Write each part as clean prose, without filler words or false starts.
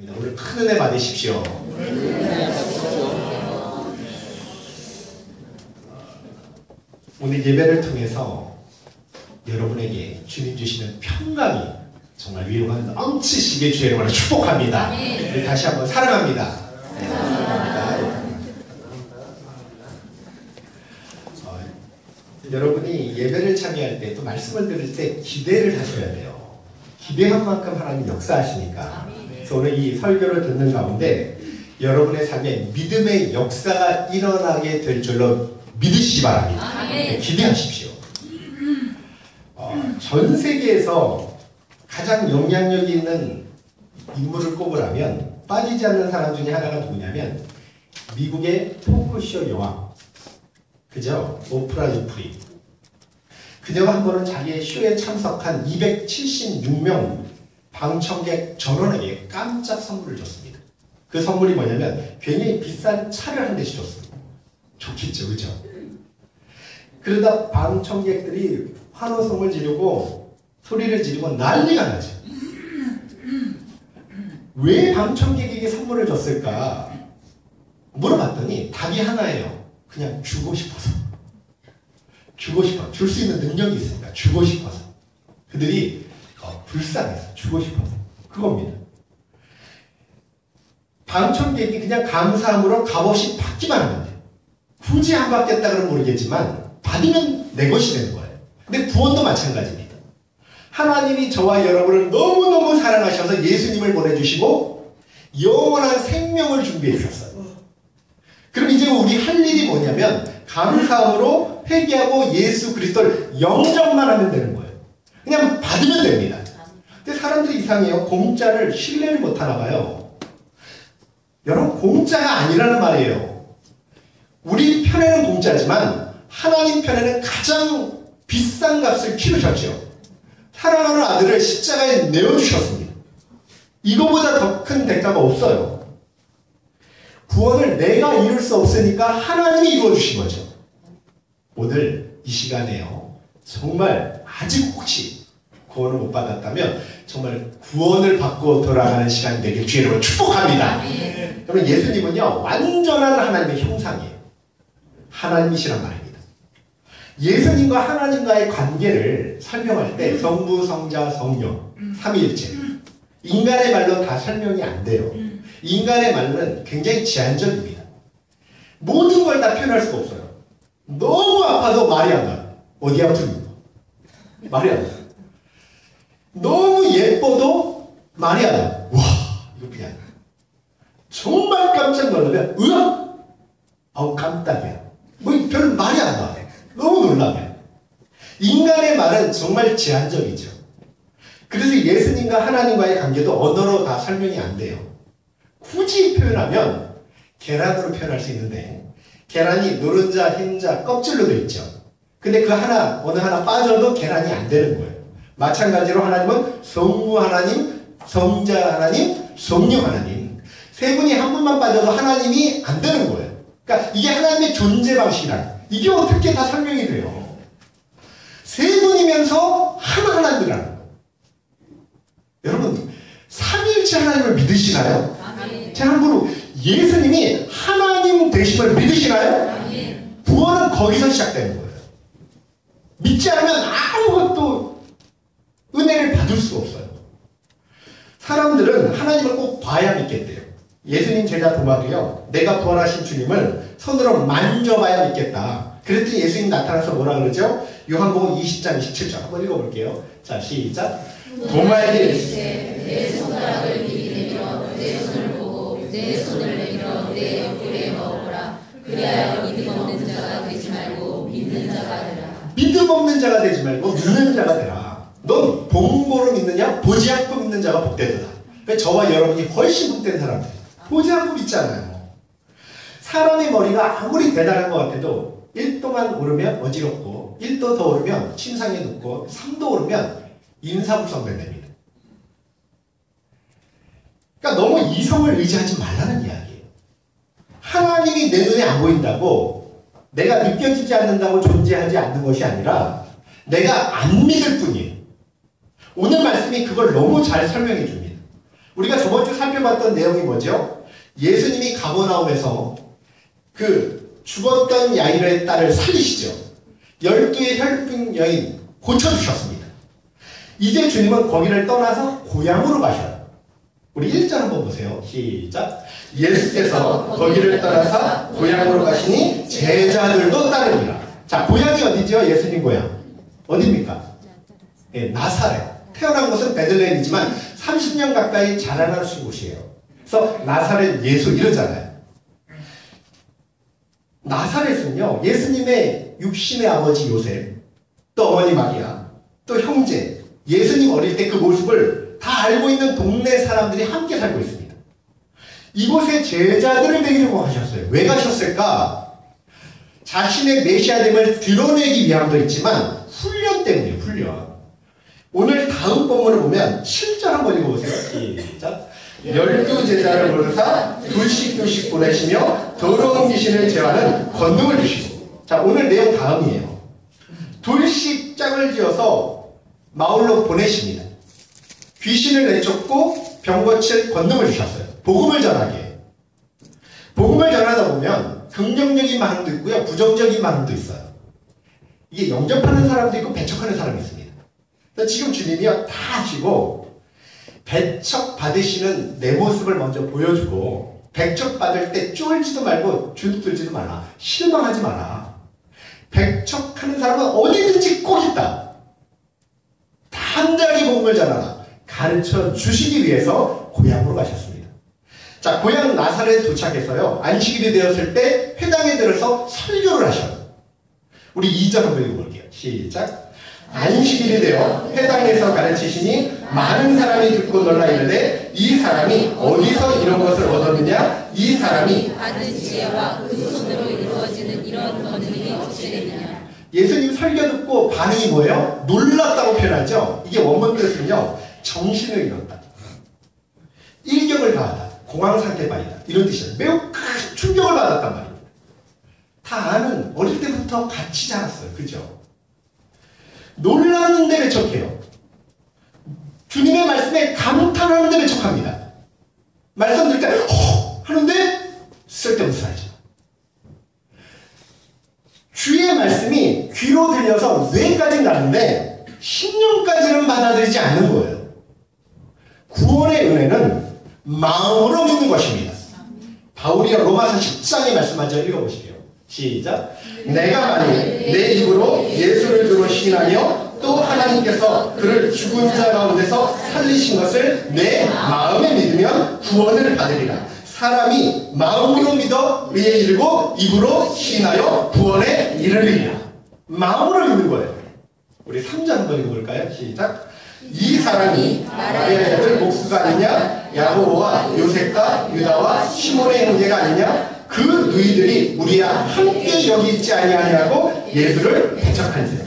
오늘 큰 은혜 받으십시오. 오늘 예배를 통해서 여러분에게 주님 주시는 평강이 정말 위로가 넘치시게 주의 이름으로 축복합니다. 우리 다시 한번 사랑합니다. 사랑합니다. 여러분이 예배를 참여할 때 또 말씀을 들을 때 기대를 하셔야 돼요. 기대한 만큼 하나님 역사하시니까. 그래서 오늘 이 설교를 듣는 가운데 여러분의 삶에 믿음의 역사가 일어나게 될 줄로 믿으시기 바랍니다. 기대하십시오. 전 세계에서 가장 영향력 있는 인물을 꼽으라면 빠지지 않는 사람 중에 하나가 누구냐면 미국의 토크쇼 여왕, 그죠? 오프라 위프리. 그녀가 한 번은 자기의 쇼에 참석한 276명 방청객 전원에게 깜짝 선물을 줬습니다. 그 선물이 뭐냐면 굉장히 비싼 차를 한 대씩 줬습니다. 좋겠죠, 그죠? 그러다 방청객들이 환호성을 지르고 소리를 지르고 난리가 나죠. 왜 방청객에게 선물을 줬을까 물어봤더니 답이 하나예요. 그냥 주고 싶어서. 주고 싶어. 줄 수 있는 능력이 있으니까 주고 싶어서. 그들이 불쌍해서 주고 싶어서. 그겁니다. 방청객이 그냥 감사함으로 값없이 받기만 하면 돼요. 굳이 안 받겠다 그러면 모르겠지만 받으면 내 것이 되는 거예요. 근데 구원도 마찬가지입니다. 하나님이 저와 여러분을 너무너무 사랑하셔서 예수님을 보내주시고 영원한 생명을 준비해 주셨어요. 그럼 이제 우리 할 일이 뭐냐면 감사함으로 회개하고 예수 그리스도를 영접만 하면 되는 거예요. 그냥 받으면 됩니다. 근데 사람들이 이상해요. 공짜를 신뢰를 못하나 봐요. 여러분 공짜가 아니라는 말이에요. 우리 편에는 공짜지만 하나님 편에는 가장 비싼 값을 치르셨죠. 사랑하는 아들을 십자가에 내어주셨습니다. 이거보다 더 큰 대가가 없어요. 구원을 내가 이룰 수 없으니까 하나님이 이루어주신 거죠. 오늘 이 시간에요. 정말 아직 혹시 구원을 못 받았다면 정말 구원을 받고 돌아가는 시간이 되길 주의로 축복합니다. 그러면 예수님은요. 완전한 하나님의 형상이에요. 하나님이시란 말입니다. 예수님과 하나님과의 관계를 설명할 때 성부, 성자, 성령, 삼위일체 인간의 말로 다 설명이 안 돼요. 인간의 말은 굉장히 제한적입니다. 모든 걸 다 표현할 수가 없어요. 너무 아파도 말이 안 나요. 어디 아프니? 말이 안 나요. 너무 예뻐도 말이 안 나요. 와, 이거 그냥 정말 깜짝 놀라면 으악! 아우 깜짝이야. 뭐 별 말이 안 나와요. 너무 놀라면. 인간의 말은 정말 제한적이죠. 그래서 예수님과 하나님과의 관계도 언어로 다 설명이 안 돼요. 굳이 표현하면 계란으로 표현할 수 있는데 계란이 노른자, 흰자, 껍질로 되어 있죠. 근데 그 하나, 어느 하나 빠져도 계란이 안 되는 거예요. 마찬가지로 하나님은 성부 하나님, 성자 하나님, 성령 하나님. 세 분이 한 분만 빠져도 하나님이 안 되는 거예요. 그러니까 이게 하나님의 존재 방식이라. 이게 어떻게 다 설명이 돼요? 세 분이면서 하나님이라는 거예요. 여러분, 삼위일체 하나님을 믿으시나요? 제가 함부로 예수님이 하나님 되심을 믿으시나요? 구원은 거기서 시작되는 거예요. 믿지 않으면 아무것도 은혜를 받을 수가 없어요. 사람들은 하나님을 꼭 봐야 믿겠대요. 예수님 제자 도마도요. 내가 부활하신 주님을 손으로 만져봐야 믿겠다. 그랬더니 예수님 나타나서 뭐라 그러죠? 요한복음 20장 27절 한번 읽어볼게요. 자, 시작. 도마에게 내 손가락을 미리 내밀어 내 손을 보고 내 손을 내밀어 내 옆구리에 넣어보라. 그리하여 믿음 없는 자가 되지 말고 믿는 자가 되라. 믿음 없는 자가 되지 말고 믿는 자가 되라. 넌 본보로 믿느냐? 보지 않고 믿는 자가 복되도다. 그러니까 저와 여러분이 훨씬 복된 사람들. 보지 않고 믿잖아요. 사람의 머리가 아무리 대단한 것 같아도 1도만 오르면 어지럽고 1도 더 오르면 침상에 눕고 3도 오르면 인사불성된답니다. 그러니까 너무 이성을 의지하지 말라는 이야기예요. 하나님이 내 눈에 안 보인다고 내가 느껴지지 않는다고 존재하지 않는 것이 아니라 내가 안 믿을 뿐이에요. 오늘 말씀이 그걸 너무 잘 설명해 줍니다. 우리가 저번 주 살펴봤던 내용이 뭐죠? 예수님이 가버나움에서 그 죽었던 야이로의 딸을 살리시죠. 12의 혈병 여인 고쳐주셨습니다. 이제 주님은 거기를 떠나서 고향으로 가셔요. 우리 1절 한번 보세요. 시작. 예수께서 거기를 떠나서 고향으로 가시니 제자들도 따르니라. 자, 고향이 어디죠? 예수님 고향. 어디입니까? 예, 나사렛. 태어난 곳은 베들레헴이지만 30년 가까이 자라나신 곳이에요. 그래서 나사렛 예수 이러잖아요. 나사렛은요, 예수님의 육신의 아버지 요셉, 또 어머니 마리아, 또 형제, 예수님 어릴 때 그 모습을 다 알고 있는 동네 사람들이 함께 살고 있습니다. 이곳에 제자들을 데리고 가셨어요. 왜 가셨을까? 자신의 메시아됨을 드러내기 위함도 있지만 훈련 때문이에요. 훈련. 오늘 다음 본문을 보면 7절 한번 읽어보세요. 시작. 12제자를 부르사 둘씩 보내시며 더러운 귀신을 제어하는 권능을 주시고. 자, 오늘 내용 다음이에요. 둘씩 짝을 지어서 마을로 보내십니다. 귀신을 내쫓고 병 고칠 권능을 주셨어요. 복음을 전하게. 복음을 전하다 보면 긍정적인 반응도 있고요, 부정적인 반응도 있어요. 이게 영접하는 사람도 있고 배척하는 사람이 있습니다. 지금 주님이요, 다 하시고 배척 받으시는 내 모습을 먼저 보여주고, 배척 받을 때 쫄지도 말고 주눅들지도 마라. 실망하지 마라. 배척하는 사람은 어디든지 꼭 있다. 담대하게 복음을 전하라. 가르쳐 주시기 위해서 고향으로 가셨습니다. 자, 고향 나사렛에 도착해서요, 안식일이 되었을 때 회당에 들어서 설교를 하셔요. 우리 2절 한번 읽어볼게요. 시작. 안식일이 되어 회당에서 가르치시니 많은 사람이 듣고 놀라 이르되 이 사람이 어디서 이런 것을 얻었느냐? 이 사람이 받은 지혜와 그 손으로 이루어지는 이런 권능이 어찌 되느냐? 예수님 설교 듣고 반응이 뭐예요? 놀랐다고 표현하죠. 이게 원문 뜻은요, 정신을 잃었다, 일격을 가하다, 공황 상태 빠지다, 이런 뜻이에요. 매우 큰 충격을 받았단 말입니다. 다 아는, 어릴 때부터 같이 자랐어요. 그죠? 놀랐는데 배척해요. 주님의 말씀에 감탄하는데 배척합니다. 말씀 들을 때 허! 하는데 쓸데없는 소리 하죠. 주의 말씀이 귀로 들려서 뇌까지 가는데 신령까지는 받아들이지 않는 거예요. 구원의 은혜는 마음으로 믿는 것입니다. 바울이요, 로마서 10장에 말씀하죠. 읽어보시게요. 시작. 내가 만일 내 입으로 예수를 주로 시인하며 또 하나님께서 그를 죽은 자 가운데서 살리신 것을 내 마음에 믿으면 구원을 받으리라. 사람이 마음으로 믿어 의에 이르고 입으로 시인하여 구원에 이르리라. 마음으로 믿는 거예요. 우리 3절 한번 읽어볼까요? 시작. 이 사람이 마리아의 아들 목수가 아니냐? 야고보와 요셉과 유다와 시몬의 형제가 아니냐? 그 너희들이 우리와 함께 여기 있지 아니하냐고 예수를 배척한지라.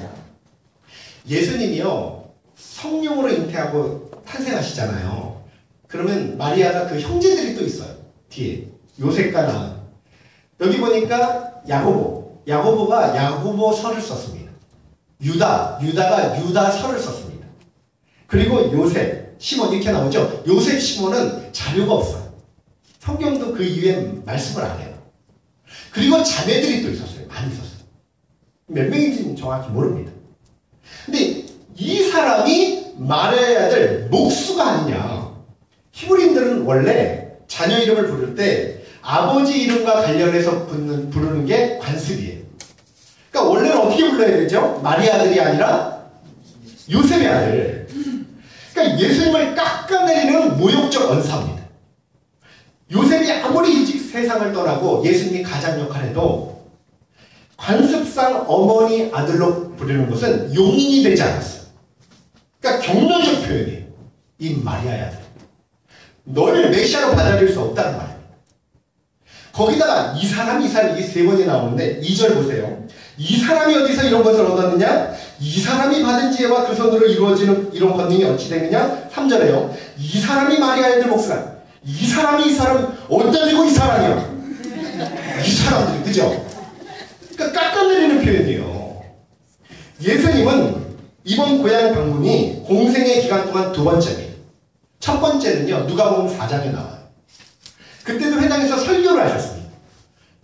예수님이요, 성령으로 잉태하고 탄생하시잖아요. 그러면 마리아가 그 형제들이 또 있어요. 뒤에 요셉과 나은. 여기 보니까 야고보가 야고보서를 썼습니다. 유다가 유다서를 썼습니다. 그리고 요셉, 시몬 이렇게 나오죠. 요셉, 시몬은 자료가 없어요. 성경도 그 이후에 말씀을 안 해요. 그리고 자매들이 또 있었어요. 많이 있었어요. 몇 명인지는 정확히 모릅니다. 근데 이 사람이 마리아의 아들 목수가 아니냐. 히브리인들은 원래 자녀 이름을 부를 때 아버지 이름과 관련해서 부르는 게 관습이에요. 그러니까 원래는 어떻게 불러야 되죠? 마리아 아들이 아니라 요셉의 아들. 그러니까 예수님을 깎아내리는 모욕적 언사입니다. 요셉이 아무리 일찍 세상을 떠나고 예수님이 가장 역할해도 관습상 어머니 아들로 부르는 것은 용인이 되지 않았어요. 그러니까 경륜적 표현이에요. 이 마리아의 아들. 너를 메시아로 받아들일 수 없다는 말입니다. 거기다가 이 사람이 이게 세 번이 나오는데 2절 보세요. 이 사람이 어디서 이런 것을 얻었느냐? 이 사람이 받은 지혜와 그 손으로 이루어지는 이런 권능이 어찌 되느냐? 3절에요. 이 사람이 마리아의 아들 목수라. 이 사람이 어디다리고 이 사람이야? 이 사람들이, 그죠? 그러니까 깎아내리는 표현이에요. 예수님은 이번 고향 방문이 공생의 기간 동안 두 번째입니다. 첫 번째는요, 누가복음 4장에 나와요. 그때도 회당에서 설교를 하셨습니다.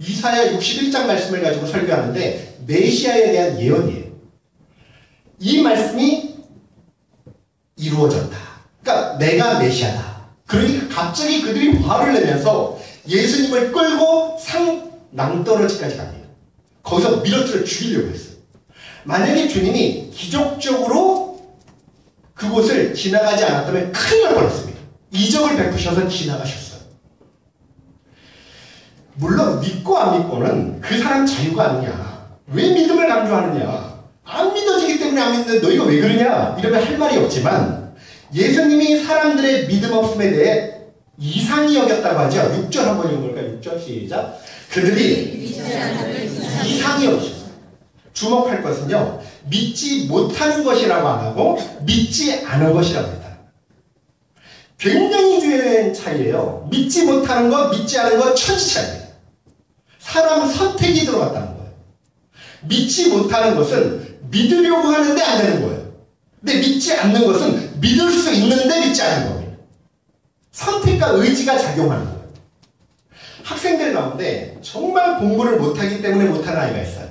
이사야 61장 말씀을 가지고 설교하는데 메시아에 대한 예언이에요. 이 말씀이 이루어졌다. 그러니까 내가 메시아다. 그러니까 갑자기 그들이 화를 내면서 예수님을 끌고 낭떠러지까지 갑니다. 거기서 밀어뜨려 죽이려고 했어요. 만약에 주님이 기적적으로 그곳을 지나가지 않았다면 큰일 날 뻔했습니다. 이적을 베푸셔서 지나가셨어요. 물론 믿고 안 믿고는 그 사람 자유가 아니냐. 왜 믿음을 강조하느냐. 안 믿어지기 때문에 안 믿는데 너희가 왜 그러냐. 이러면 할 말이 없지만 예수님이 사람들의 믿음 없음에 대해 이상히 여겼다고 하죠. 6절 한번 읽어볼까요? 6절 시작. 그들이 이상히 여기셨어요. 주목할 것은요, 믿지 못하는 것이라고 안 하고 믿지 않은 것이라고 했다. 굉장히 중요한 차이예요. 믿지 못하는 것, 믿지 않은 것 천지 차이예요. 사람 선택이 들어갔다는 거예요. 믿지 못하는 것은 믿으려고 하는데 안 되는 거예요. 근데 믿지 않는 것은 믿을 수 있는데 믿지 않는 겁니다. 선택과 의지가 작용하는 거예요. 학생들 가운데 정말 공부를 못하기 때문에 못하는 아이가 있어요.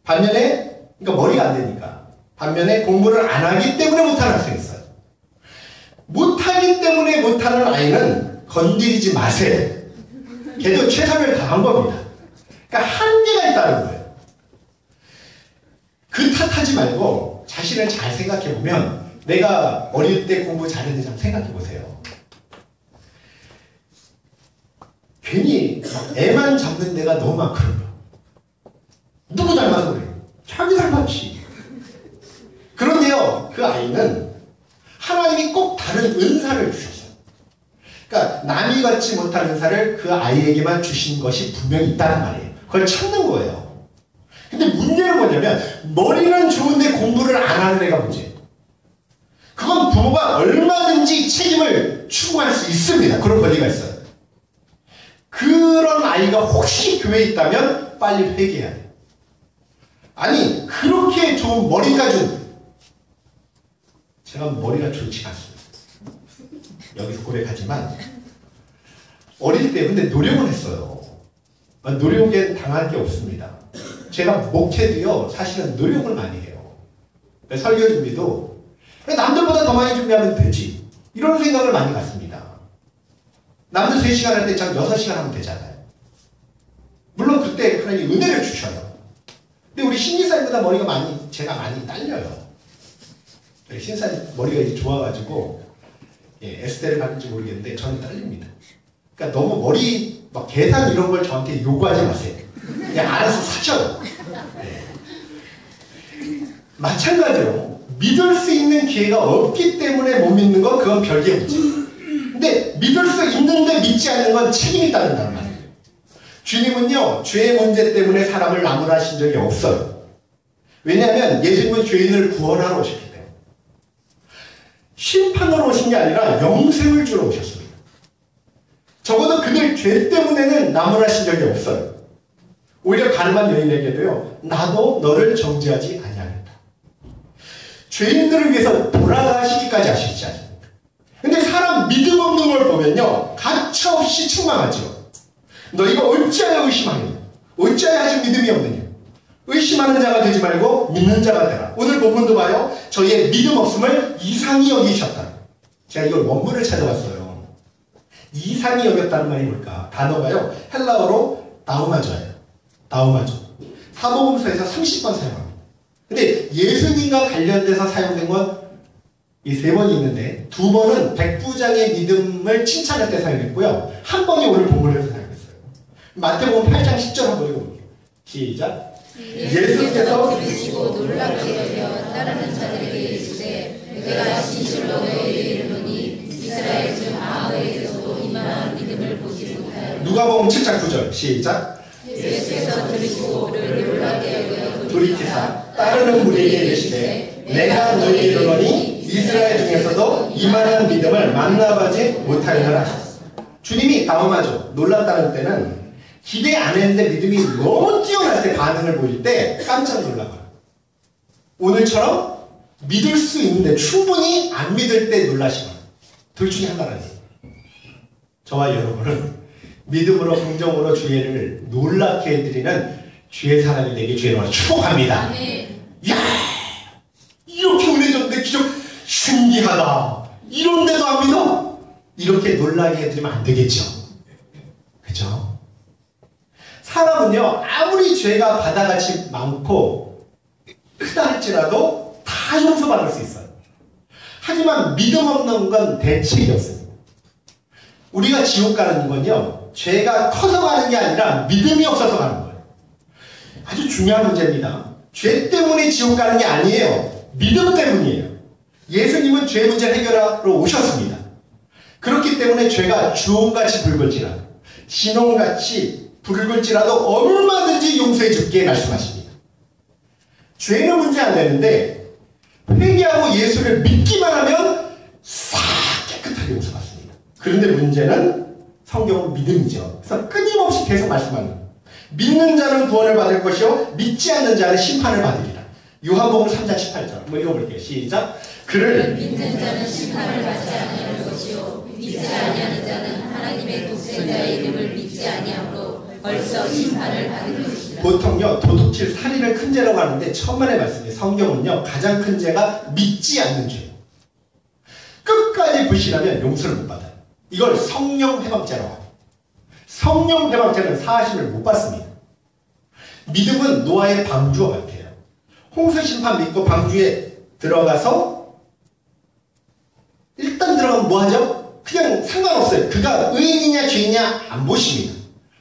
반면에, 그러니까 머리가 안 되니까. 반면에 공부를 안 하기 때문에 못하는 학생이 있어요. 못하기 때문에 못하는 아이는 건드리지 마세요. 걔도 최선을 다한 겁니다. 그러니까 한계가 있다는 거예요. 그 탓하지 말고 자신을 잘 생각해보면 내가 어릴 때 공부 잘했는지 한번 생각해보세요. 괜히 애만 잡는 데가 너무 많거든요. 누구 닮아서 그래요? 자기 닮았지. 그런데요, 그 아이는 하나님이 꼭 다른 은사를 주셨어요. 그러니까 남이 갖지 못한 은사를 그 아이에게만 주신 것이 분명히 있다는 말이에요. 그걸 찾는 거예요. 근데 문제는 뭐냐면 머리는 좋은데 공부를 안 하는 애가 문제예요. 그건 부모가 얼마든지 책임을 추구할 수 있습니다. 그런 권리가 있어요. 그런 아이가 혹시 교회에 있다면 빨리 회개해야 돼요. 아니, 그렇게 좋은 머리까지, 제가 머리가 좋지 않습니다. 여기서 고백하지만 어릴 때 근데 노력은 했어요. 노력에 당할 게 없습니다. 제가 목회도요, 사실은 노력을 많이 해요. 설교 준비도 남들보다 더 많이 준비하면 되지, 이런 생각을 많이 갖습니다. 남들 3시간 할 때 전 6시간 하면 되잖아요. 물론 그때 하나님 은혜를 주셔요. 근데 우리 신기사님보다 머리가 제가 많이 딸려요. 신사님 머리가 이제 좋아가지고 S대를 가는지 모르겠는데 저는 딸립니다. 그러니까 너무 머리 막 계산 이런 걸 저한테 요구하지 마세요. 그냥 알아서 사셔요. 네. 마찬가지로 믿을 수 있는 기회가 없기 때문에 못 믿는 건 그건 별개 문제. 근데 믿을 수 있는데 믿지 않는 건 책임이 따른다는 말이에요. 주님은요, 죄의 문제 때문에 사람을 나무라신 적이 없어요. 왜냐하면 예수님은 죄인을 구원하러 오셨기 때문에. 심판으로 오신 게 아니라 영생을 주러 오셨습니다. 적어도 그들 죄 때문에는 나무라신 적이 없어요. 오히려 가늠한 여인에게도요, 나도 너를 정죄하지 아니하겠다. 죄인들을 위해서 돌아가시기까지 하시지 않습니까? 근데 사람 믿음 없는 걸 보면요, 가차없이 책망하죠. 너희가 어찌하여 의심하느냐? 어찌하여 아직 믿음이 없느냐? 의심하는 자가 되지 말고 믿는 자가 되라. 오늘 본문도 봐요. 저희의 믿음 없음을 이상히 여기셨다. 제가 이걸 원문을 찾아봤어요. 이상히 여겼다는 말이 뭘까? 단어가요, 헬라어로 다우마조예요. 다우마조. 사복음서에서 30번 사용합니다. 근데 예수님과 관련돼서 사용된 건 이 3번이 있는데 2번은 백부장의 믿음을 칭찬할 때 사용했고요. 1번이 오늘 본문에서 사용했어요. 마태복음 8장 10절 한번 읽어볼게요. 시작. 예수께서 들으시고 놀랍게 여겨 따르는 자들에게 이르시되 내가 진실로 너희에게 이르노니 이스라엘 중 아무에게서도 이만한 믿음을 보지 못하여. 누가복음 7장 9절 시작. 예수께서 들으시고 그를 놀랍게 여겨 돌이키사 따르는 무리에게 이르시되 내가 너희에게 이르노니 이스라엘 중에서도 이만한 믿음을 만나보지 못하리라 하셨어. 주님이 다음하죠. 놀랐다는 때는 기대 안 했는데 믿음이 너무 뛰어날 때 반응을 보일 때 깜짝 놀라봐요. 오늘처럼 믿을 수 있는데 충분히 안 믿을 때 놀라시거나 둘 중에 하나라니. 저와 여러분은 믿음으로 긍정으로 주의를 놀랍게 해드리는 주의 사람이 되게 주의 이름으로 축복합니다. 야, 이렇게 은혜줬는데 기적 신기하다. 이런데도 안 믿어? 이렇게 놀라게 해드리면 안 되겠죠. 그죠? 사람은요, 아무리 죄가 바다같이 많고 크다 할지라도 다 용서받을 수 있어요. 하지만 믿음 없는 건 대책이 없습니다. 우리가 지옥 가는 건요, 죄가 커서 가는 게 아니라 믿음이 없어서 가는 거예요. 아주 중요한 문제입니다. 죄 때문에 지옥 가는 게 아니에요. 믿음 때문이에요. 예수님은 죄 문제를 해결하러 오셨습니다. 그렇기 때문에 죄가 주홍같이 붉을지라도 진홍같이 붉을지라도 얼마든지 용서해 줄게 말씀하십니다. 죄는 문제 안 되는데 회개하고 예수를 믿기만 하면 싹 깨끗하게 용서받습니다. 그런데 문제는 성경은 믿음이죠. 그래서 끊임없이 계속 말씀하는 거예요. 믿는 자는 구원을 받을 것이요 믿지 않는 자는 심판을 받으리라. 요한복음 3장 18절 한번 읽어볼게요. 시작. 그를 믿는 자는 심판을 받지 아니할 것이요 믿지 아니하는 자는 하나님의 독생자의 이름을 믿지 아니하므로 벌써 심판을 받을 것이라. 보통요 도둑질 살인을 큰 죄라고 하는데 천만의 말씀이에요. 성경은요 가장 큰 죄가 믿지 않는 죄예요. 끝까지 불신하면 용서를 못 받아요. 이걸 성령 회방죄라고 합니다. 성령 회방죄는 사하심을 못 받습니다. 믿음은 노아의 방주와 같아요. 홍수 심판 믿고 방주에 들어가서 일단 들어가면 뭐 하죠? 그냥 상관없어요. 그가 의인이냐 죄인이냐 안 보십니다.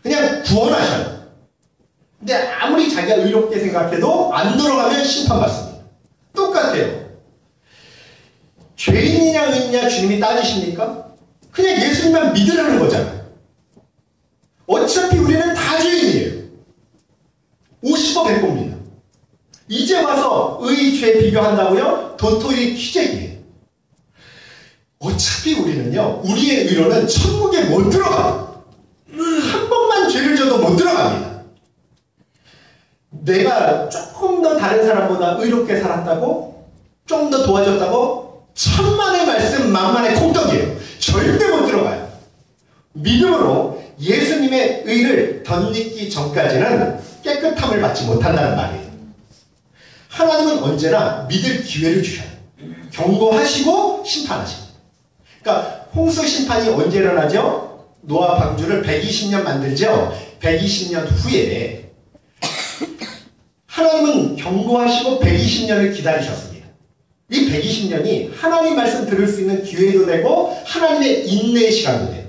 그냥 구원하셔요. 근데 아무리 자기가 의롭게 생각해도 안 들어가면 심판받습니다. 똑같아요. 죄인이냐 의인이냐 주님이 따지십니까? 그냥 예수님만 믿으라는 거잖아요. 어차피 우리는 다 죄인이에요. 50% 100%입니다. 이제 와서 의, 죄 비교한다고요? 도토리 키재기예요. 어차피 우리는요, 우리의 의로는 천국에 못 들어가요. 한 번만 죄를 져도 못 들어갑니다. 내가 조금 더 다른 사람보다 의롭게 살았다고? 좀 더 도와줬다고? 천만의 말씀, 만만의 콩떡이에요. 절대 못 들어가요. 믿음으로 예수님의 의를 덧입기 전까지는 깨끗함을 받지 못한다는 말이에요. 하나님은 언제나 믿을 기회를 주셔요. 경고하시고 심판하십니다. 그러니까 홍수 심판이 언제 일어나죠? 노아 방주를 120년 만들죠. 120년 후에 하나님은 경고하시고 120년을 기다리셨습니다. 이 120년이 하나님 말씀 들을 수 있는 기회도 되고 하나님의 인내의 시간도 돼요.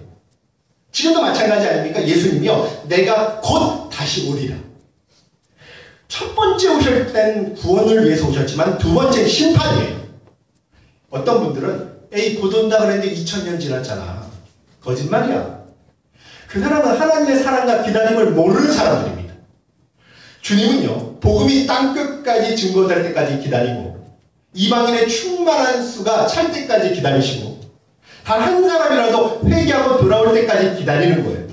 지금도 마찬가지 아닙니까? 예수님이요, 내가 곧 다시 오리라. 첫 번째 오실 땐 구원을 위해서 오셨지만 두 번째는 심판이에요. 어떤 분들은 에이 곧 온다 그랬는데 2000년 지났잖아. 거짓말이야. 그 사람은 하나님의 사랑과 기다림을 모르는 사람들입니다. 주님은요, 복음이 땅끝까지 증거될 때까지 기다리고 이방인의 충만한 수가 찰 때까지 기다리시고 단 한 사람이라도 회개하고 돌아올 때까지 기다리는 거예요.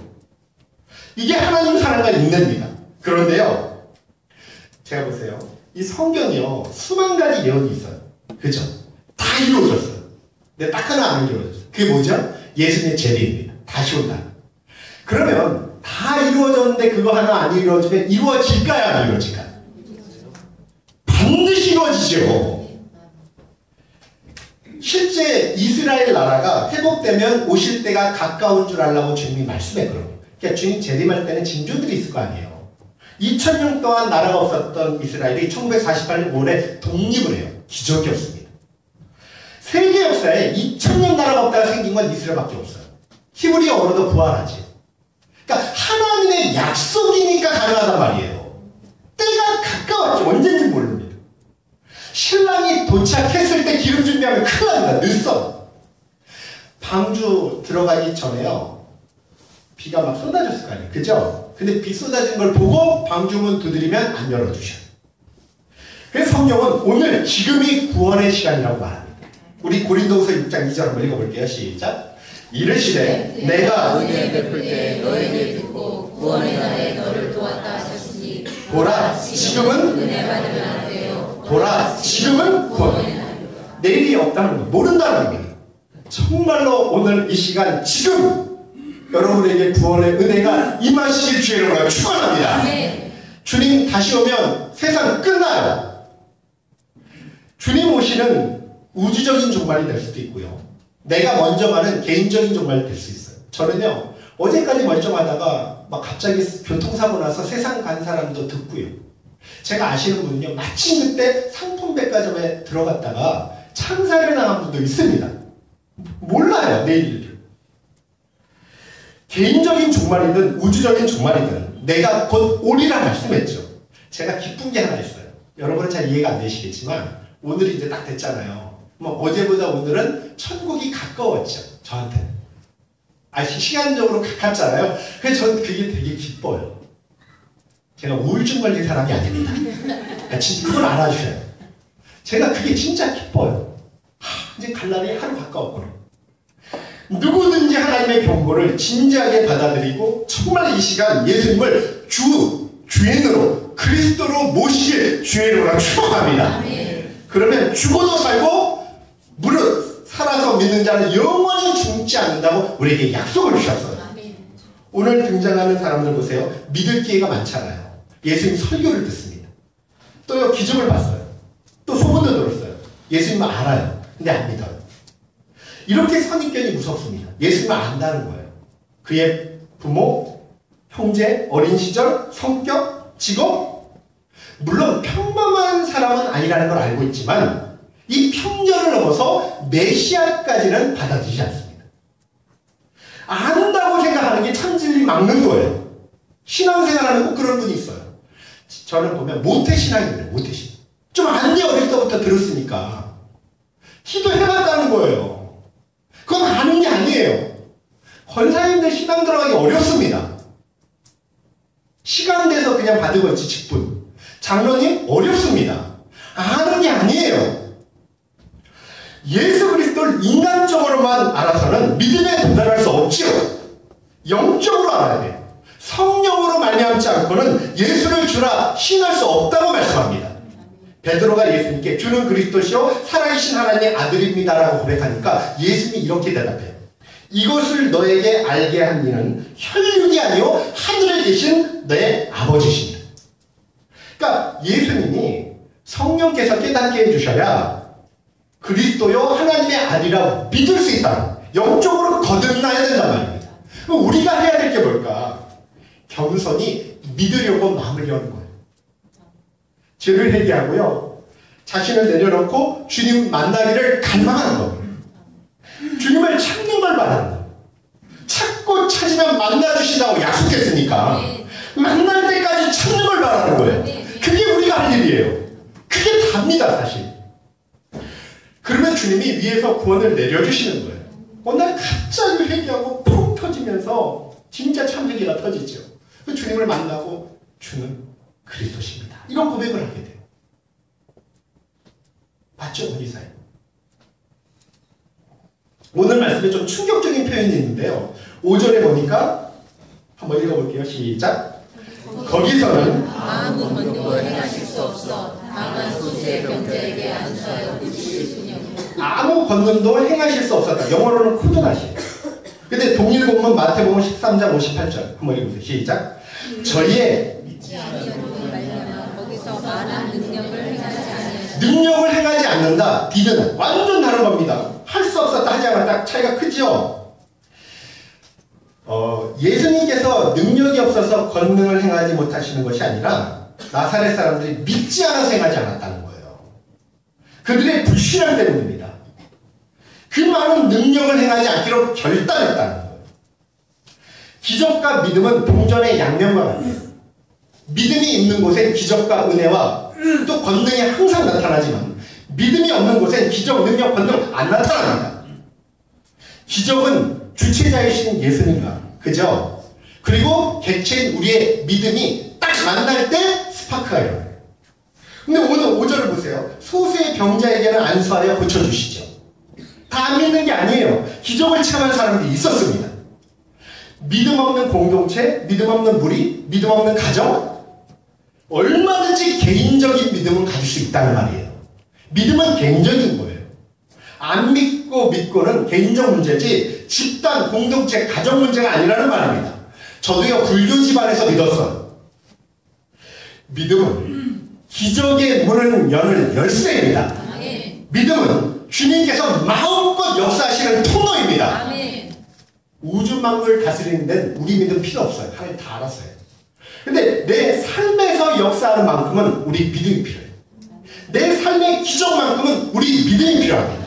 이게 하나님 사랑과 인내입니다. 그런데요, 제가 보세요. 이 성경이요, 수만 가지 예언이 있어요. 그죠? 다 이루어졌어요. 근데 딱 하나 안 이루어졌어요. 그게 뭐죠? 예수님의 재림입니다. 다시 온다. 그러면 다 이루어졌는데 그거 하나 안 이루어지면 이루어질까요? 안 이루어질까요? 반드시 이루어지죠. 실제 이스라엘 나라가 회복되면 오실 때가 가까운 줄 알라고 주님이 말씀했거든요. 그러니까 주님 재림할 때는 징조들이 있을 거 아니에요. 2000년 동안 나라가 없었던 이스라엘이 1948년 5월에 독립을 해요. 기적이었습니다. 세계 역사에 2000년 나라가 없다가 생긴 건 이스라엘밖에 없어요. 히브리 언어도 부활하지. 그러니까 하나님의 약속이니까 가능하단 말이에요. 때가 가까웠지. 언제인지 모릅니다. 신랑이 도착했을 때 기름 준비하면 큰일 납니다. 늦어. 방주 들어가기 전에요, 비가 막 쏟아졌을 거 아니에요. 그죠? 근데 비 쏟아진 걸 보고 방주문 두드리면 안 열어주셔요. 그래서 성경은 오늘 지금이 구원의 시간이라고 말합니다. 우리 고린도후서 6장 2절 한번 읽어볼게요. 시작. 이르시되 내가 은혜 베풀 때 너희를 듣고 구원의 날에 너를 도왔다 하셨으니 보라 지금은 은혜 받으면 안 돼요. 보라 지금은 구원. 내일이 없다는 거 모른다는 겁니다. 정말로 오늘 이 시간 지금 여러분에게 구원의 은혜가 임하시길 주의 이름으로 축원합니다. 주님 다시 오면 세상 끝나요. 주님 오시는 우주적인 종말이 될 수도 있고요. 내가 먼저 가는 개인적인 종말이 될 수 있어요. 저는요, 어제까지 멀쩡하다가 막 갑자기 교통사고 나서 세상 간 사람도 듣고요. 제가 아시는 분은요, 마침 그때 상품백화점에 들어갔다가 창살에 나간 분도 있습니다. 몰라요, 내일을. 개인적인 종말이든 우주적인 종말이든 내가 곧 오리라 말씀했죠. 제가 기쁜 게 하나 있어요. 여러분은 잘 이해가 안 되시겠지만 오늘이 이제 딱 됐잖아요. 뭐 어제보다 오늘은 천국이 가까웠죠. 저한테는. 시간적으로 가깝잖아요. 그래서 저는 그게 되게 기뻐요. 제가 우울증 걸린 사람이 아닙니다. 그걸 알아주셔야 돼요. 제가 그게 진짜 기뻐요. 이제 갈 날이 하루 가까웠구나. 누구든지 하나님의 경고를 진지하게 받아들이고 정말 이 시간 예수님을 주인으로 그리스도로 모시길 주의 이름으로 축복합니다. 그러면 죽어도 살고 무릇 살아서 믿는 자는 영원히 죽지 않는다고 우리에게 약속을 주셨어요. 오늘 등장하는 사람들 보세요. 믿을 기회가 많잖아요. 예수님 설교를 듣습니다. 또요, 기적을 봤어요. 또 소문도 들었어요. 예수님을 알아요. 근데 안 믿어요. 이렇게 선입견이 무섭습니다. 예수님을 안다는 거예요. 그의 부모, 형제, 어린 시절, 성격, 직업. 물론 평범한 사람은 아니라는 걸 알고 있지만 이 편견을 넘어서 메시아까지는 받아들이지 않습니다. 안다고 생각하는 게 참진리 막는 거예요. 신앙생활하는 꼭 그런 분이 있어요. 저는 보면 모태신앙이에요. 모태신앙. 좀 안돼 어릴 때부터 들었으니까. 기도해봤다는 거예요. 그건 아는 게 아니에요. 권사님들 신앙 들어가기 어렵습니다. 시간 돼서 그냥 받은 거지, 직분. 장로님 어렵습니다. 아는 게 아니에요. 예수 그리스도를 인간적으로만 알아서는 믿음에 도달할 수 없지요. 영적으로 알아야 돼요. 성령으로 말미암지 않고는 예수를 주라 신할 수 없다고 말씀합니다. 베드로가 예수님께 주는 그리스도시요 살아계신 하나님의 아들입니다라고 고백하니까 예수님이 이렇게 대답해요. 이것을 너에게 알게 한 이는 혈육이 아니요 하늘에 계신 너의 아버지십니다. 그러니까 예수님이 성령께서 깨닫게 해주셔야 그리스도요 하나님의 아들이라고 믿을 수 있다. 영적으로 거듭나야 된단 말입니다. 그럼 우리가 해야 될 게 뭘까? 겸손히 믿으려고 마음을 여는 거예요. 죄를 회개하고요. 자신을 내려놓고 주님 만나기를 갈망하는 겁니다. 주님을 찾는 걸 바라는 거예요. 찾고 찾으면 만나주신다고 약속했으니까 만날 때까지 찾는 걸 바라는 거예요. 그게 우리가 할 일이에요. 그게 답니다, 사실. 그러면 주님이 위에서 구원을 내려주시는 거예요. 어느 날 갑자기 회개하고 푹 터지면서 진짜 참회개가 터지죠. 주님을 만나고 주는 그리스도십니다. 이런 고백을 하게 돼요. 맞죠, 우리사에? 오늘 말씀에 좀 충격적인 표현이 있는데요. 5절에 보니까 한번 읽어볼게요. 시작. 거기서는 아무 권능도 행하실 수 없어 다만 소수의 병자에게 안수하여 고치실 뿐이요. 아무 권능도 행하실 수 없었다. 영어로는 쿠드나시. 근데 동일본문 마태복음 13장 58절 한번 읽어보세요. 시작. 저희의 믿지 않는 분이 말미암아 거기서 많은 능력을 행하지 않는다. 디드는 완전 다른 겁니다. 할 수 없었다 하지 않았다. 차이가 크죠. 예수님께서 능력이 없어서 권능을 행하지 못하시는 것이 아니라 나사렛 사람들이 믿지 않아서 행하지 않았다는 거예요. 그들의 불신앙 때문입니다. 그 많은 능력을 행하지 않기로 결단했다는 거예요. 기적과 믿음은 동전의 양면과 같아요. 믿음이 있는 곳엔 기적과 은혜와 또 권능이 항상 나타나지만 믿음이 없는 곳엔 기적, 능력, 권능 안 나타납니다. 기적은 주체자이신 예수님과 그죠? 그리고 객체인 우리의 믿음이 딱 만날 때 스파크가 일어나요. 근데 오늘 5절을 보세요. 소수의 병자에게는 안수하여 고쳐주시죠. 다 안 믿는 게 아니에요. 기적을 체험한 사람들이 있었습니다. 믿음 없는 공동체, 믿음 없는 무리, 믿음 없는 가정, 얼마든지 개인적인 믿음을 가질 수 있다는 말이에요. 믿음은 개인적인 거예요. 안 믿고 믿고는 개인적 문제지 집단, 공동체, 가정 문제가 아니라는 말입니다. 저도요 불교 집안에서 믿었어요. 믿음은 기적의 문을 여는 열쇠입니다. 믿음은 주님께서 마음껏 역사하시는 통로입니다. 우주 만물 다스리는 데는 우리 믿음 필요 없어요. 하나님 다 알았어요. 근데 내 삶에서 역사하는 만큼은 우리 믿음이 필요해요. 내 삶의 기적만큼은 우리 믿음이 필요합니다.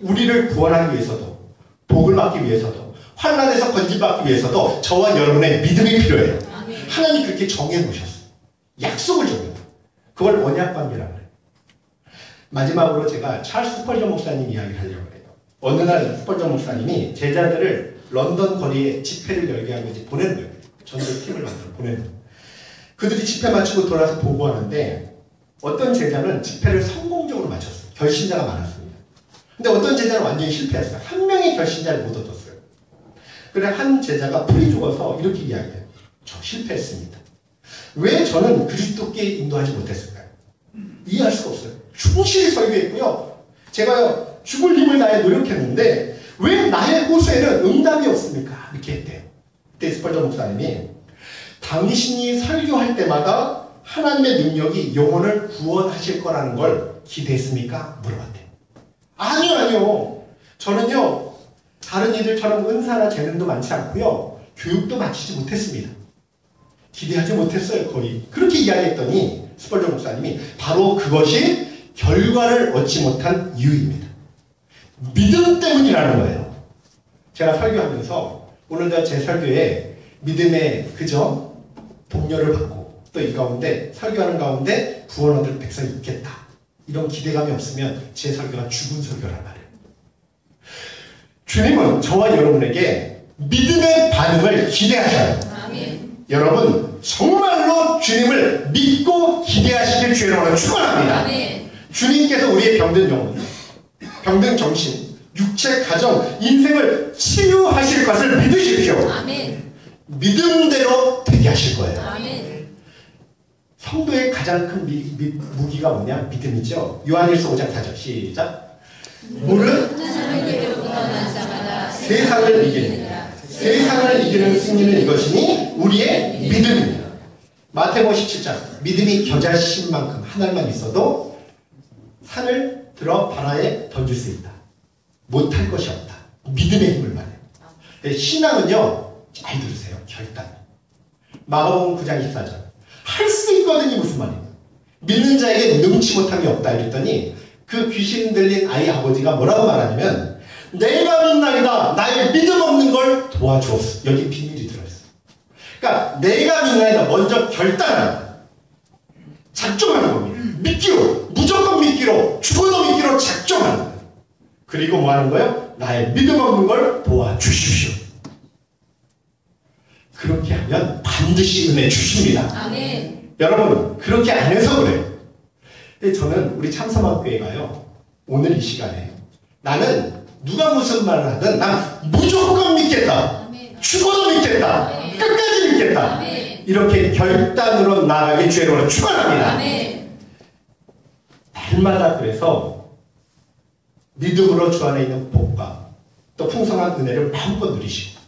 우리를 구원하기 위해서도, 복을 받기 위해서도, 환난에서 건진받기 위해서도 저와 여러분의 믿음이 필요해요. 하나님이 그렇게 정해놓으셨어요. 약속을 줍니다. 그걸 언약관계라고 해요. 마지막으로 제가 찰스 스펄전 목사님 이야기를 하려고 해요. 어느 날 스펄전 목사님이 제자들을 런던 거리에 집회를 열게 하고 이제 보내는 거예요. 전도팀을 만들어 보내는 거예요. 그들이 집회 마치고 돌아서 보고하는데 어떤 제자는 집회를 성공적으로 마쳤어요. 결신자가 많았습니다. 근데 어떤 제자는 완전히 실패했어요. 한 명의 결신자를 못 얻었어요. 그래 한 제자가 풀이 죽어서 이렇게 이야기해요. 저 실패했습니다. 왜 저는 그리스도께 인도하지 못했을까요? 이해할 수가 없어요. 충실히 설교했고요. 제가 죽을 힘을 다해 노력했는데 왜 나의 호소에는 응답이 없습니까? 이렇게 했대요. 그때 스펄전 목사님이 당신이 설교할 때마다 하나님의 능력이 영혼을 구원하실 거라는 걸 기대했습니까? 물어봤대요. 아니요. 저는요 다른 이들처럼 은사나 재능도 많지 않고요. 교육도 마치지 못했습니다. 기대하지 못했어요. 거의. 그렇게 이야기했더니 스펄전 목사님이 바로 그것이 결과를 얻지 못한 이유입니다. 믿음 때문이라는 거예요. 제가 설교하면서 오늘도 제 설교에 믿음의 그저 동료를 받고 또 이 가운데 설교하는 가운데 구원 얻을 백성이 있겠다. 이런 기대감이 없으면 제 설교가 죽은 설교란 말이에요. 주님은 저와 여러분에게 믿음의 반응을 기대하셔요. 아멘. 여러분 정말로 주님을 믿고 기대하시길 주님으로 축원합니다. 아멘. 주님께서 우리의 병든 영혼, 병든 정신, 육체, 가정, 인생을 치유하실 것을 믿으십시오. 아멘. 믿음대로 되게 하실 거예요. 아멘. 성도의 가장 큰 무기가 뭐냐? 믿음이죠. 요한일서 5장 4절 시작. 물은 세상을 이기느니라. 세상을 이기는 승리는 이것이니 우리의 믿음입니다. 마태복음 17장 믿음이 겨자씨인 만큼 하나만 있어도 산을 들어 바다에 던질 수 있다. 못할 것이 없다. 믿음의 힘을 말해요. 신앙은요 잘 들으세요. 결단. 마가복음 9장 24절 할 수 있거든요. 무슨 말이에요? 믿는 자에게 능치 못함이 없다 이랬더니 그 귀신 들린 아이 아버지가 뭐라고 말하냐면 내가 믿나이다. 나의 믿음 없는 걸 도와주었어. 여기 비밀이 들어있어. 그러니까 내가 믿나이다. 먼저 결단하는 작정하는 겁니다. 믿기로 무조건 믿기로 죽어도 믿기로 작정하는 거예요. 그리고 뭐 하는 거예요? 나의 믿음 없는 걸 도와주십시오. 그렇게 하면 반드시 은혜 주십니다. 아멘. 여러분 그렇게 안 해서 그래요. 근데 저는 우리 참사막교회가요 오늘 이 시간에 나는 누가 무슨 말을 하든 난 무조건 믿겠다. 아멘. 죽어도 믿겠다. 아멘. 끝까지 믿겠다. 아멘. 이렇게 결단으로 나아가기 주의로 축원합니다. 날마다 그래서 믿음으로 주 안에 있는 복과 또 풍성한 은혜를 마음껏 누리시고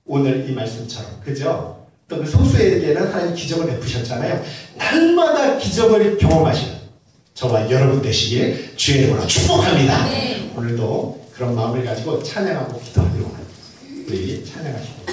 오늘 이 말씀처럼 그죠? 또 그 소수에게는 하나님 기적을 베푸셨잖아요. 날마다 기적을 경험하시는 저와 여러분 되시길 주의 이름으로 축복합니다. 네. 오늘도 그런 마음을 가지고 찬양하고 기도하기로 합니다. 우리 찬양하시고